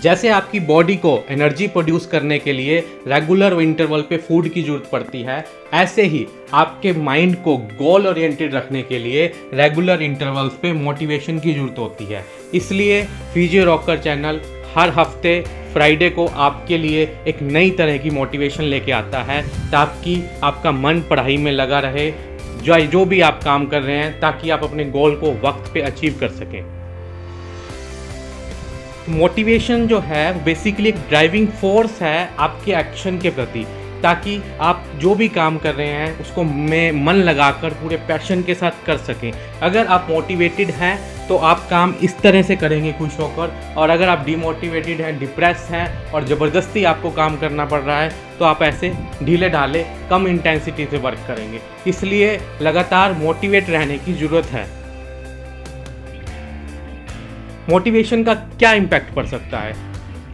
जैसे आपकी बॉडी को एनर्जी प्रोड्यूस करने के लिए रेगुलर इंटरवल पे फूड की जरूरत पड़ती है, ऐसे ही आपके माइंड को गोल ओरिएंटेड रखने के लिए रेगुलर इंटरवल्स पे मोटिवेशन की जरूरत होती है। इसलिए फिजियो रॉकर चैनल हर हफ्ते फ्राइडे को आपके लिए एक नई तरह की मोटिवेशन लेके आता है, ताकि आपका मन पढ़ाई में लगा रहे, जो भी आप काम कर रहे हैं, ताकि आप अपने गोल को वक्त पे अचीव कर सकें। मोटिवेशन जो है बेसिकली एक ड्राइविंग फोर्स है आपके एक्शन के प्रति, ताकि आप जो भी काम कर रहे हैं उसको में मन लगाकर पूरे पैशन के साथ कर सकें। अगर आप मोटिवेटेड हैं तो आप काम इस तरह से करेंगे खुश होकर, और अगर आप डिमोटिवेटेड हैं, डिप्रेस हैं और ज़बरदस्ती आपको काम करना पड़ रहा है तो आप ऐसे ढीले ढाले कम इंटेंसिटी से वर्क करेंगे। इसलिए लगातार मोटिवेट रहने की ज़रूरत है। मोटिवेशन का क्या इम्पैक्ट पड़ सकता है,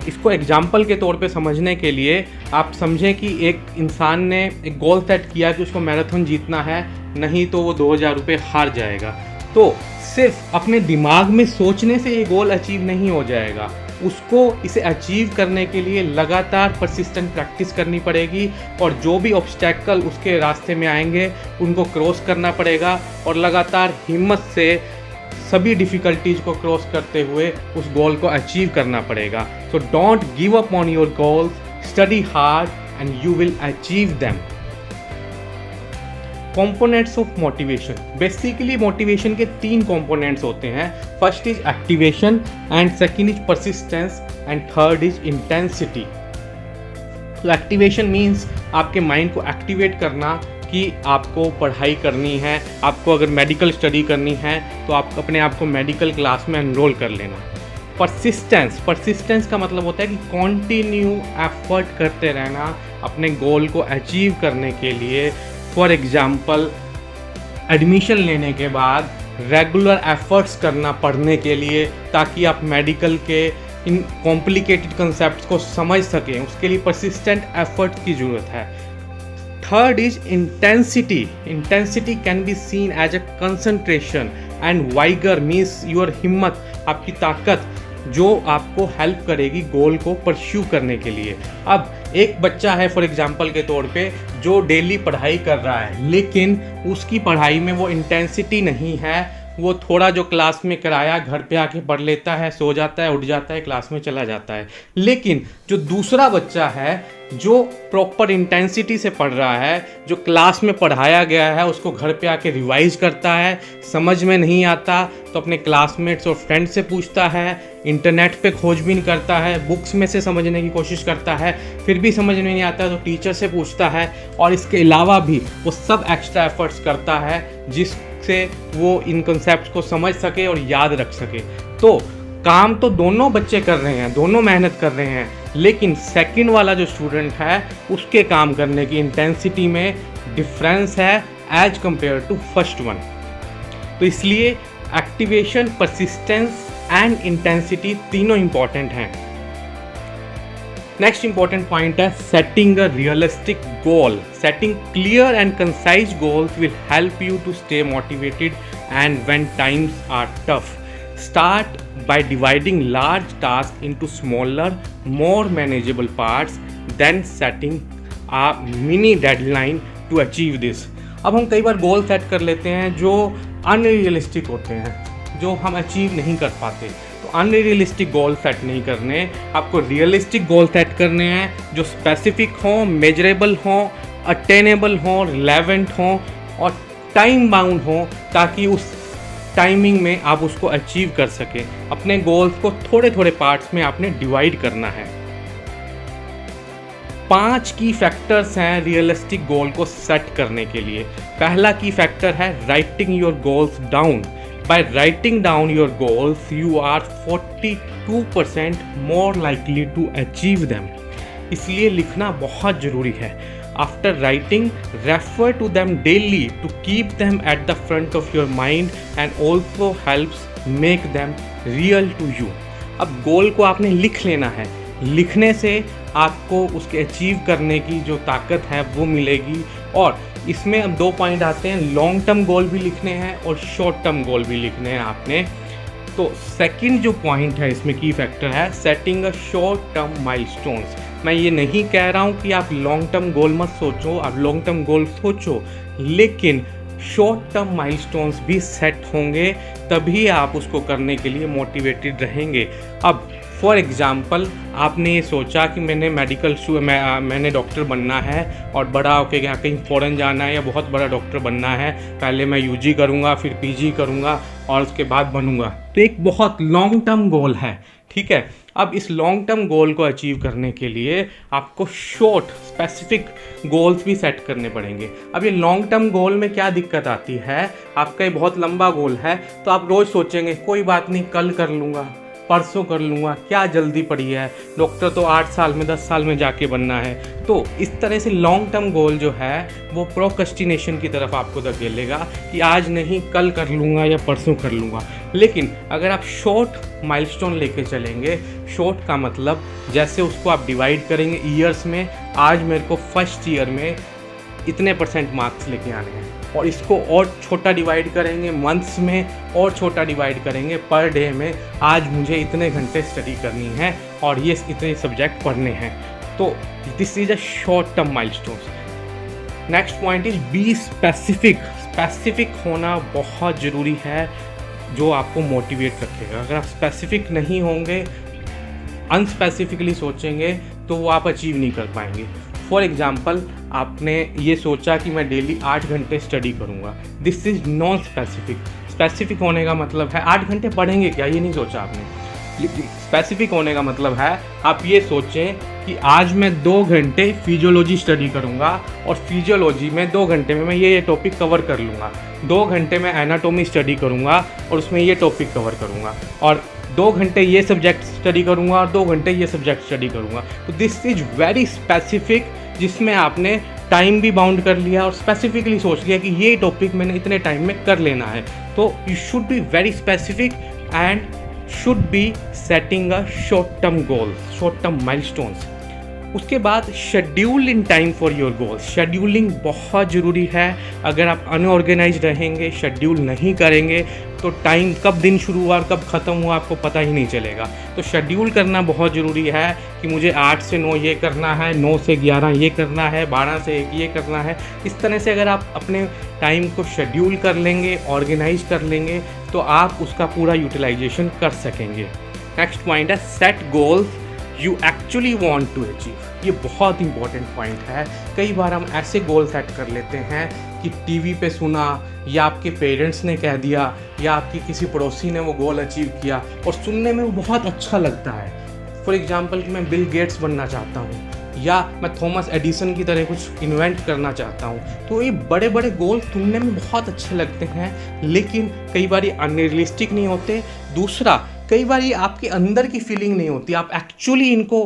इसको एग्जाम्पल के तौर पे समझने के लिए आप समझें कि एक इंसान ने एक गोल सेट किया कि उसको मैराथन जीतना है, नहीं तो वो 2000 रुपये हार जाएगा। तो सिर्फ अपने दिमाग में सोचने से ये गोल अचीव नहीं हो जाएगा, उसको इसे अचीव करने के लिए लगातार परसिस्टेंट प्रैक्टिस करनी पड़ेगी, और जो भी ऑब्स्टेकल उसके रास्ते में आएंगे उनको क्रॉस करना पड़ेगा, और लगातार हिम्मत से सभी डिफ़िकल्टीज़ को क्रॉस करते हुए उस गोल को अचीव करना पड़ेगा। So don't give up on your goals, study hard and you will achieve them. Components of motivation, basically motivation के 3 कंपोनेंट्स होते हैं। First is activation and second is persistence and third is intensity. तो activation means आपके mind को activate करना कि आपको पढ़ाई करनी है, आपको अगर मेडिकल स्टडी करनी है तो आप अपने आप को मेडिकल क्लास में एनरोल कर लेना। परसिस्टेंस का मतलब होता है कि कंटिन्यू एफर्ट करते रहना अपने गोल को अचीव करने के लिए। फॉर एग्जांपल, एडमिशन लेने के बाद रेगुलर एफर्ट्स करना पढ़ने के लिए, ताकि आप मेडिकल के इन कॉम्प्लिकेटेड कंसेप्ट्स को समझ सकें, उसके लिए परसिस्टेंट एफर्ट की ज़रूरत है। Third is intensity. Intensity can be seen as a concentration and vigor means your हिम्मत, आपकी ताकत जो आपको हेल्प करेगी गोल को परस्यू करने के लिए। अब एक बच्चा है फॉर एग्जांपल के तौर पे जो डेली पढ़ाई कर रहा है, लेकिन उसकी पढ़ाई में वो इंटेंसिटी नहीं है, वो थोड़ा जो क्लास में कराया घर पे आके पढ़ लेता है, सो जाता है, उठ जाता है, क्लास में चला जाता है। लेकिन जो दूसरा बच्चा है जो प्रॉपर इंटेंसिटी से पढ़ रहा है, जो क्लास में पढ़ाया गया है उसको घर पे आके रिवाइज करता है, समझ में नहीं आता तो अपने क्लासमेट्स और फ्रेंड से पूछता है, इंटरनेट पे खोजबीन करता है, बुक्स में से समझने की कोशिश करता है, फिर भी समझ में नहीं आता तो टीचर से पूछता है, और इसके अलावा भी वो सब एक्स्ट्रा एफर्ट्स करता है जिससे वो इन कंसेप्ट्स को समझ सके और याद रख सके। तो काम तो दोनों बच्चे कर रहे हैं, दोनों मेहनत कर रहे हैं, लेकिन सेकंड वाला जो स्टूडेंट है उसके काम करने की इंटेंसिटी में डिफरेंस है as compare to first one. तो इसलिए एक्टिवेशन, परसिस्टेंस एंड इंटेंसिटी तीनों इंपॉर्टेंट हैं। नेक्स्ट इंपॉर्टेंट पॉइंट है setting a realistic goal. Setting clear and concise goals will help you to stay motivated and when times are tough. Start by dividing large tasks into smaller, more manageable parts, then setting a mini deadline to achieve this. अब हम कई बार goal set कर लेते हैं जो unrealistic होते हैं, जो हम अचीव नहीं कर पाते। तो अनरियलिस्टिक गोल सेट नहीं करने, आपको रियलिस्टिक गोल सेट करने हैं जो स्पेसिफिक हों, मेजरेबल हों, अटेनेबल हों, रिलेवेंट हों और टाइम बाउंड हों, ताकि उस टाइमिंग में आप उसको अचीव कर सकें। अपने गोल्स को थोड़े थोड़े पार्ट्स में आपने डिवाइड करना है। 5 की फैक्टर्स हैं रियलिस्टिक गोल को सेट करने के लिए। पहला की फैक्टर है writing your goals down. By writing down your goals you are 42% more likely to achieve them. इसलिए लिखना बहुत ज़रूरी है। After writing, refer to them daily to keep them at the front of your mind and also helps make them real to you. अब गोल को आपने लिख लेना है, लिखने से आपको उसके अचीव करने की जो ताकत है वो मिलेगी। और इसमें अब 2 पॉइंट आते हैं, लॉन्ग टर्म गोल भी लिखने हैं और शॉर्ट टर्म गोल भी लिखने हैं आपने। तो सेकंड जो पॉइंट है इसमें की फैक्टर है setting a short term milestones. मैं ये नहीं कह रहा हूँ कि आप लॉन्ग टर्म गोल मत सोचो, आप लॉन्ग टर्म गोल सोचो, लेकिन शॉर्ट टर्म माइलस्टोन्स भी सेट होंगे, तभी आप उसको करने के लिए मोटिवेटेड रहेंगे। अब फॉर एग्ज़ाम्पल आपने ये सोचा कि मैंने डॉक्टर बनना है और बड़ा होके कहीं फ़ॉरेन जाना है या बहुत बड़ा डॉक्टर बनना है, पहले मैं यूजी करूँगा फिर पीजी करूँगा और उसके बाद बनूँगा। तो एक बहुत लॉन्ग टर्म गोल है, ठीक है। अब इस लॉन्ग टर्म गोल को अचीव करने के लिए आपको शॉर्ट स्पेसिफिक गोल्स भी सेट करने पड़ेंगे। अब ये लॉन्ग टर्म गोल में क्या दिक्कत आती है, आपका ये बहुत लंबा गोल है तो आप रोज़ सोचेंगे कोई बात नहीं, कल कर लूँगा, परसों कर लूँगा, क्या जल्दी पड़ी है, डॉक्टर तो 8 साल में 10 साल में जाके बनना है। तो इस तरह से लॉन्ग टर्म गोल जो है वो प्रोक्रेस्टिनेशन की तरफ आपको धकेलेगा कि आज नहीं कल कर लूँगा या परसों कर लूँगा। लेकिन अगर आप शॉर्ट माइलस्टोन लेके चलेंगे, शॉर्ट का मतलब जैसे उसको आप डिवाइड करेंगे ईयर्स में, आज मेरे को फर्स्ट ईयर में इतने % मार्क्स लेके आने हैं, और इसको और छोटा डिवाइड करेंगे मंथ्स में, और छोटा डिवाइड करेंगे पर डे में, आज मुझे इतने घंटे स्टडी करनी है और ये इतने सब्जेक्ट पढ़ने हैं। तो this is a short term milestones. Next point is be specific. Specific होना बहुत ज़रूरी है, जो आपको मोटिवेट रखेगा। अगर आप स्पेसिफिक नहीं होंगे, अनस्पेसिफिकली सोचेंगे, तो वो आप अचीव नहीं कर पाएंगे। फॉर एग्ज़ाम्पल आपने ये सोचा कि मैं डेली 8 घंटे स्टडी करूँगा, this is non specific. Specific होने का मतलब है 8 घंटे पढ़ेंगे क्या, ये नहीं सोचा आपने। स्पेसिफिक होने का मतलब है आप ये सोचें कि आज मैं 2 घंटे फिजियोलॉजी स्टडी करूँगा और फिजियोलॉजी में 2 घंटे में मैं ये टॉपिक कवर कर लूँगा, 2 घंटे में एनाटॉमी स्टडी करूँगा और उसमें ये टॉपिक कवर करूँगा, और 2 घंटे ये सब्जेक्ट स्टडी करूँगा और 2 घंटे ये सब्जेक्ट स्टडी करूँगा। तो दिस इज़ वेरी स्पेसिफिक, जिसमें आपने टाइम भी बाउंड कर लिया और स्पेसिफिकली सोच लिया कि ये टॉपिक मैंने इतने टाइम में कर लेना है। तो you should be very specific and should be setting a short term goals, short term milestones. उसके बाद schedule in time for your goals. Scheduling बहुत ज़रूरी है। अगर आप अनऑर्गेनाइज रहेंगे, शेड्यूल नहीं करेंगे, तो टाइम कब दिन शुरू हुआ और कब ख़त्म हुआ आपको पता ही नहीं चलेगा। तो शेड्यूल करना बहुत ज़रूरी है कि मुझे 8 से 9 ये करना है, 9 से 11 ये करना है, 12 से 1 ये करना है। इस तरह से अगर आप अपने टाइम को शेड्यूल कर लेंगे, ऑर्गेनाइज कर लेंगे, तो आप उसका पूरा यूटिलाइजेशन कर सकेंगे। नेक्स्ट पॉइंट है set goals you actually want to achieve. ये बहुत इंपॉर्टेंट पॉइंट है। कई बार हम ऐसे गोल सेट कर लेते हैं कि टीवी पे सुना या आपके पेरेंट्स ने कह दिया या आपकी किसी पड़ोसी ने वो गोल अचीव किया और सुनने में वो बहुत अच्छा लगता है। फॉर एग्जांपल कि मैं बिल गेट्स बनना चाहता हूँ या मैं थॉमस एडिसन की तरह कुछ इन्वेंट करना चाहता हूँ। तो ये बड़े बड़े गोल सुनने में बहुत अच्छे लगते हैं, लेकिन कई बार ये अनरियलिस्टिक नहीं होते। दूसरा, कई बार ये आपके अंदर की फीलिंग नहीं होती, आप एक्चुअली इनको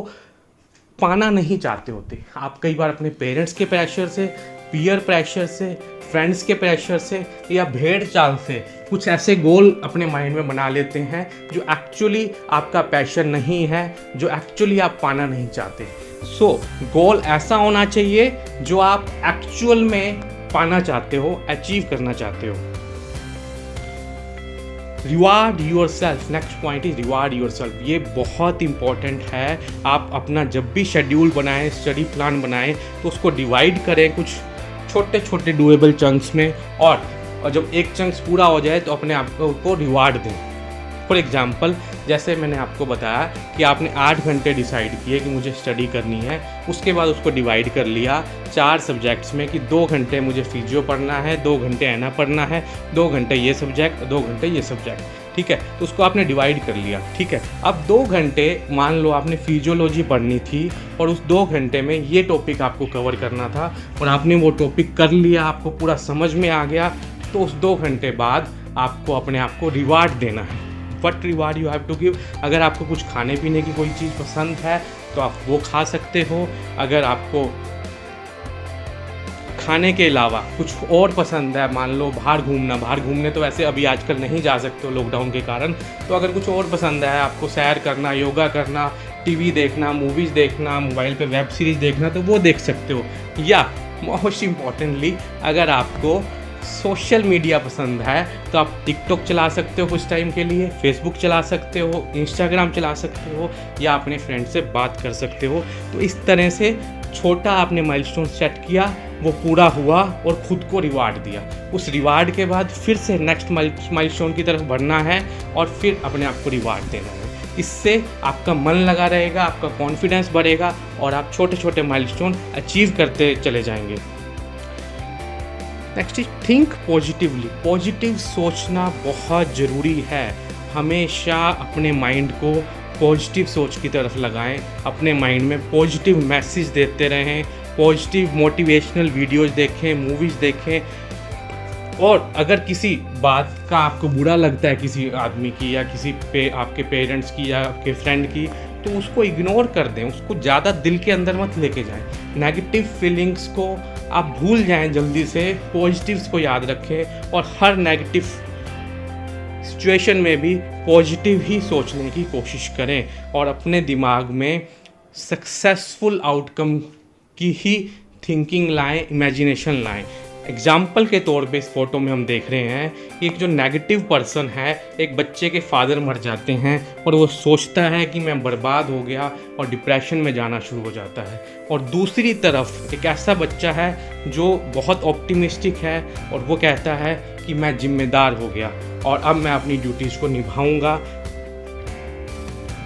पाना नहीं चाहते होते। आप कई बार अपने पेरेंट्स के प्रेशर से, पीयर प्रेशर से, फ्रेंड्स के प्रेशर से या भेड़ चाल से कुछ ऐसे गोल अपने माइंड में बना लेते हैं जो एक्चुअली आपका पैशन नहीं है, जो एक्चुअली आप पाना नहीं चाहते। सो गोल ऐसा होना चाहिए जो आप एक्चुअल में पाना चाहते हो, अचीव करना चाहते हो। Reward your self. Next point is reward your self. ये बहुत इंपॉर्टेंट है। आप अपना जब भी शेड्यूल बनाएं, स्टडी प्लान बनाएं, तो उसको डिवाइड करें कुछ छोटे छोटे डूएबल चंक्स में, और जब एक चंक्स पूरा हो जाए तो अपने आप को रिवार्ड दें। फॉर एग्जाम्पल, जैसे मैंने आपको बताया कि आपने 8 घंटे डिसाइड किए कि मुझे स्टडी करनी है, उसके बाद उसको डिवाइड कर लिया 4 सब्जेक्ट्स में कि 2 घंटे मुझे फिजियो पढ़ना है, 2 घंटे एना पढ़ना है, 2 घंटे ये सब्जेक्ट, 2 घंटे ये सब्जेक्ट, ठीक है। तो उसको आपने डिवाइड कर लिया, ठीक है। अब 2 घंटे मान लो आपने फिजियोलॉजी पढ़नी थी और उस 2 घंटे में ये टॉपिक आपको कवर करना था और आपने वो टॉपिक कर लिया, आपको पूरा समझ में आ गया, तो उस 2 घंटे बाद आपको अपने आप को रिवार्ड देना है। What reward you have to give. अगर आपको कुछ खाने पीने की कोई चीज़ पसंद है तो आप वो खा सकते हो। अगर आपको खाने के अलावा कुछ और पसंद है, मान लो बाहर घूमने तो वैसे अभी आजकल नहीं जा सकते हो लॉकडाउन के कारण, तो अगर कुछ और पसंद है आपको, सैर करना, योगा करना, टीवी देखना, मूवीज़ देखना, मोबाइल पे वेब सीरीज़ देखना, तो वो देख सकते हो। या मोस्ट इम्पॉर्टेंटली, अगर आपको सोशल मीडिया पसंद है तो आप टिकटॉक चला सकते हो कुछ टाइम के लिए, फेसबुक चला सकते हो, इंस्टाग्राम चला सकते हो, या अपने फ्रेंड से बात कर सकते हो। तो इस तरह से छोटा आपने माइलस्टोन सेट किया, वो पूरा हुआ और ख़ुद को रिवार्ड दिया। उस रिवार्ड के बाद फिर से नेक्स्ट माइलस्टोन की तरफ बढ़ना है और फिर अपने आप को रिवार्ड देना है। इससे आपका मन लगा रहेगा, आपका कॉन्फिडेंस बढ़ेगा और आप छोटे छोटे माइलस्टोन अचीव करते चले जाएंगे। Next is think positively. Positive सोचना बहुत ज़रूरी है। हमेशा अपने माइंड को पॉजिटिव सोच की तरफ लगाएं, अपने माइंड में पॉजिटिव मैसेज देते रहें, पॉजिटिव मोटिवेशनल वीडियोज़ देखें, मूवीज़ देखें। और अगर किसी बात का आपको बुरा लगता है किसी आदमी की या आपके पेरेंट्स की या आपके फ्रेंड की, तो उसको इग्नोर कर दें, उसको ज़्यादा दिल के अंदर मत लेके जाएं। नेगेटिव फीलिंग्स को आप भूल जाएं जल्दी से, पॉजिटिव्स को याद रखें और हर नेगेटिव सिचुएशन में भी पॉजिटिव ही सोचने की कोशिश करें और अपने दिमाग में सक्सेसफुल आउटकम की ही थिंकिंग लाएं, इमेजिनेशन लाएं। एग्जाम्पल के तौर पे इस फोटो में हम देख रहे हैं कि एक जो नेगेटिव पर्सन है, एक बच्चे के फादर मर जाते हैं और वो सोचता है कि मैं बर्बाद हो गया और डिप्रेशन में जाना शुरू हो जाता है। और दूसरी तरफ एक ऐसा बच्चा है जो बहुत ऑप्टिमिस्टिक है और वो कहता है कि मैं जिम्मेदार हो गया और अब मैं अपनी ड्यूटीज़ को निभाऊंगा।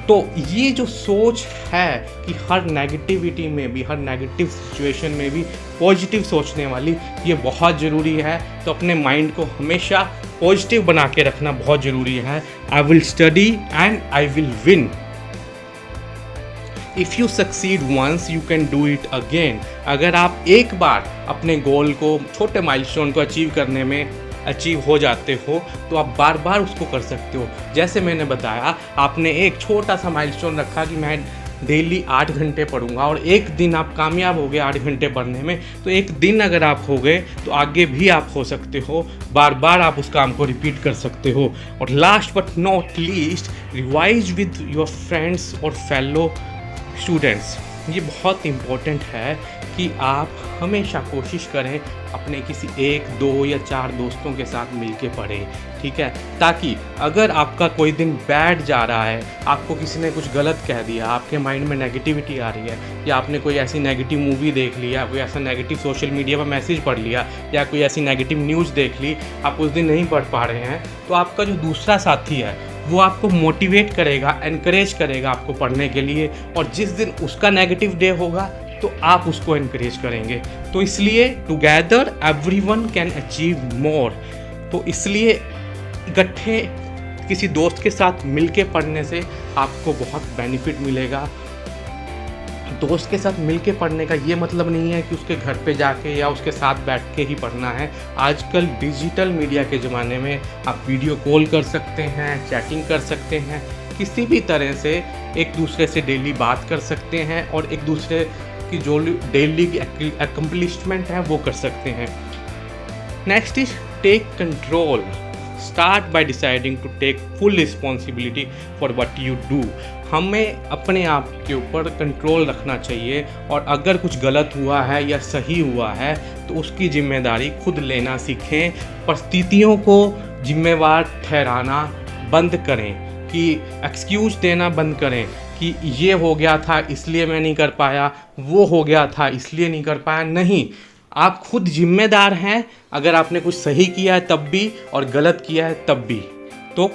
तो ये जो सोच है कि हर नेगेटिविटी में भी, हर नेगेटिव सिचुएशन में भी पॉजिटिव सोचने वाली, ये बहुत ज़रूरी है। तो अपने माइंड को हमेशा पॉजिटिव बना के रखना बहुत ज़रूरी है। I will study and I will win. If you succeed once you can do it again. अगर आप एक बार अपने गोल को, छोटे माइलस्टोन को अचीव हो जाते हो तो आप बार बार उसको कर सकते हो। जैसे मैंने बताया, आपने एक छोटा सा माइलस्टोन रखा कि मैं डेली 8 घंटे पढ़ूंगा और एक दिन आप कामयाब हो गए 8 घंटे पढ़ने में, तो एक दिन अगर आप हो गए तो आगे भी आप हो सकते हो। बार बार आप उस काम को रिपीट कर सकते हो। और last but not least, revise with your friends और फेलो स्टूडेंट्स। ये बहुत इम्पोर्टेंट है कि आप हमेशा कोशिश करें अपने किसी 1, 2 या 4 दोस्तों के साथ मिलके पढ़ें, ठीक है? ताकि अगर आपका कोई दिन बैड जा रहा है, आपको किसी ने कुछ गलत कह दिया, आपके माइंड में नेगेटिविटी आ रही है, या आपने कोई ऐसी नेगेटिव मूवी देख ली, या कोई ऐसा नेगेटिव सोशल मीडिया पर मैसेज पढ़ लिया, या कोई ऐसी नेगेटिव न्यूज़ देख ली, आप उस दिन नहीं पढ़ पा रहे हैं, तो आपका जो दूसरा साथी है वो आपको मोटिवेट करेगा, एनकरेज करेगा आपको पढ़ने के लिए। और जिस दिन उसका नेगेटिव डे होगा तो आप उसको एनकरेज करेंगे। तो इसलिए together everyone can achieve more. तो इसलिए इकट्ठे किसी दोस्त के साथ मिलके पढ़ने से आपको बहुत बेनिफिट मिलेगा। दोस्त के साथ मिलके पढ़ने का ये मतलब नहीं है कि उसके घर पे जाके या उसके साथ बैठ के ही पढ़ना है। आजकल डिजिटल मीडिया के ज़माने में आप वीडियो कॉल कर सकते हैं, चैटिंग कर सकते हैं, किसी भी तरह से एक दूसरे से डेली बात कर सकते हैं और एक दूसरे की जो डेली की अकम्पलिशमेंट है वो कर सकते हैं। Next is take control. Start by deciding to take full responsibility for what you do. हमें अपने आप के ऊपर कंट्रोल रखना चाहिए और अगर कुछ गलत हुआ है या सही हुआ है तो उसकी जिम्मेदारी खुद लेना सीखें। परिस्थितियों को जिम्मेवार ठहराना बंद करें, कि एक्सक्यूज़ देना बंद करें कि ये हो गया था इसलिए मैं नहीं कर पाया, वो हो गया था इसलिए नहीं कर पाया। नहीं, आप खुद जिम्मेदार हैं, अगर आपने कुछ सही किया है तब भी और गलत किया है तब भी। तो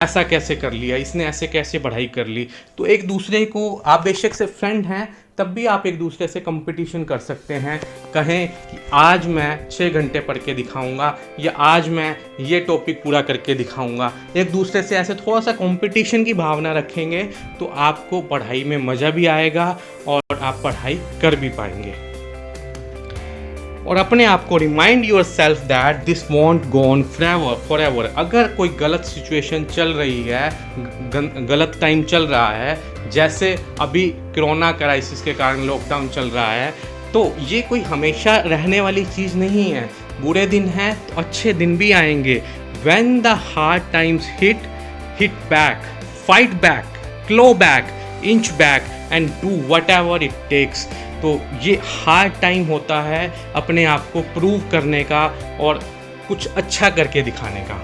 ऐसा कैसे कर लिया, इसने ऐसे कैसे पढ़ाई कर ली। तो एक दूसरे को, आप बेशक से फ्रेंड हैं तब भी आप एक दूसरे से कंपटीशन कर सकते हैं। कहें कि आज मैं 6 घंटे पढ़ के दिखाऊंगा या आज मैं ये टॉपिक पूरा करके दिखाऊंगा। एक दूसरे से ऐसे थोड़ा सा कंपटीशन की भावना रखेंगे तो आपको पढ़ाई में मज़ा भी आएगा और आप पढ़ाई कर भी पाएंगे। और अपने आप को remind your self that this want go on for ever. अगर कोई गलत सिचुएशन चल रही है, गलत टाइम चल रहा है, जैसे अभी कोरोना क्राइसिस के कारण लॉकडाउन चल रहा है, तो ये कोई हमेशा रहने वाली चीज़ नहीं है। बुरे दिन हैं तो अच्छे दिन भी आएंगे। When the hard times hit back, fight back, claw back, inch back and do whatever it takes. तो ये हार्ड टाइम होता है अपने आप को प्रूव करने का और कुछ अच्छा करके दिखाने का।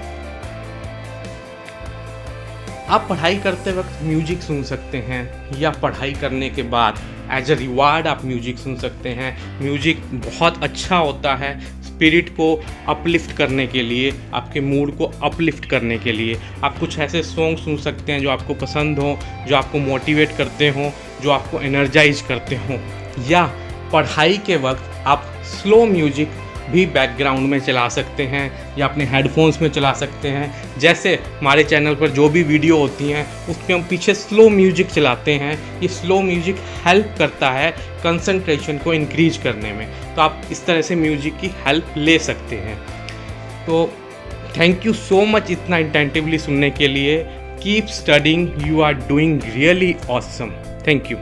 आप पढ़ाई करते वक्त म्यूजिक सुन सकते हैं या पढ़ाई करने के बाद एज अ रिवार्ड आप म्यूजिक सुन सकते हैं। म्यूजिक बहुत अच्छा होता है स्पिरिट को अपलिफ्ट करने के लिए, आपके मूड को अपलिफ्ट करने के लिए। आप कुछ ऐसे सॉन्ग सुन सकते हैं जो आपको पसंद हो, जो आपको मोटिवेट करते हों, जो आपको एनर्जाइज करते हों। या पढ़ाई के वक्त आप स्लो म्यूजिक भी बैकग्राउंड में चला सकते हैं या अपने हेडफोन्स में चला सकते हैं। जैसे हमारे चैनल पर जो भी वीडियो होती हैं उसमें हम पीछे स्लो म्यूजिक चलाते हैं। ये स्लो म्यूजिक हेल्प करता है कंसंट्रेशन को इंक्रीज करने में, तो आप इस तरह से म्यूजिक की हेल्प ले सकते हैं। तो थैंक यू सो मच इतना अटेंटिवली सुनने के लिए। Keep studying, you are doing really awesome. Thank you.